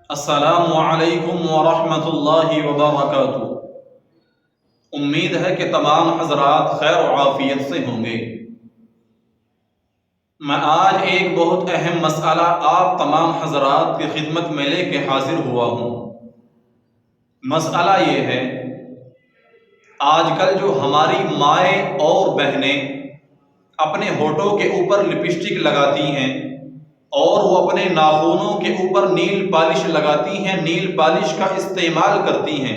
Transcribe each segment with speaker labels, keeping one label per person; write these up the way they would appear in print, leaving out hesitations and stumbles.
Speaker 1: السلام علیکم ورحمۃ اللہ وبرکاتہ۔ امید ہے کہ تمام حضرات خیر و عافیت سے ہوں گے۔ میں آج ایک بہت اہم مسئلہ آپ تمام حضرات کی خدمت میں لے کے حاضر ہوا ہوں۔ مسئلہ یہ ہے، آج کل جو ہماری مائیں اور بہنیں اپنے ہونٹوں کے اوپر لپسٹک لگاتی ہیں اور وہ اپنے ناخنوں کے اوپر نیل پالش لگاتی ہیں، نیل پالش کا استعمال کرتی ہیں،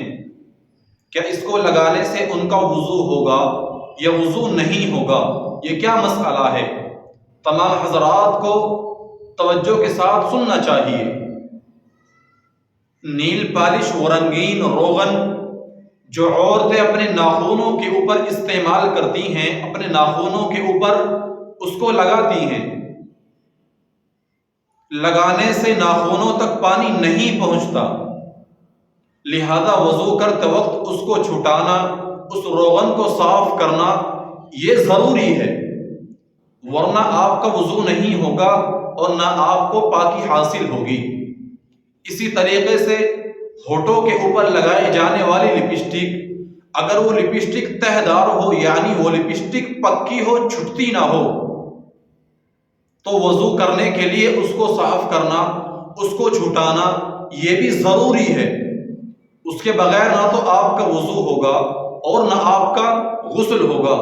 Speaker 1: کیا اس کو لگانے سے ان کا وضو ہوگا یا وضو نہیں ہوگا؟ یہ کیا مسئلہ ہے؟ تمام حضرات کو توجہ کے ساتھ سننا چاہیے۔ نیل پالش و رنگین روغن جو عورتیں اپنے ناخنوں کے اوپر استعمال کرتی ہیں، اپنے ناخنوں کے اوپر اس کو لگاتی ہیں، لگانے سے ناخنوں تک پانی نہیں پہنچتا، لہذا وضو کرتے وقت اس کو چھٹانا، اس روغن کو صاف کرنا یہ ضروری ہے، ورنہ آپ کا وضو نہیں ہوگا اور نہ آپ کو پاکی حاصل ہوگی۔ اسی طریقے سے ہونٹوں کے اوپر لگائے جانے والی لپسٹک، اگر وہ لپسٹک تہہ دار ہو، یعنی وہ لپسٹک پکی ہو، چھٹتی نہ ہو، تو وضو کرنے کے لیے اس کو صاف کرنا، اس کو چھٹانا یہ بھی ضروری ہے۔ اس کے بغیر نہ تو آپ کا وضو ہوگا اور نہ آپ کا غسل ہوگا۔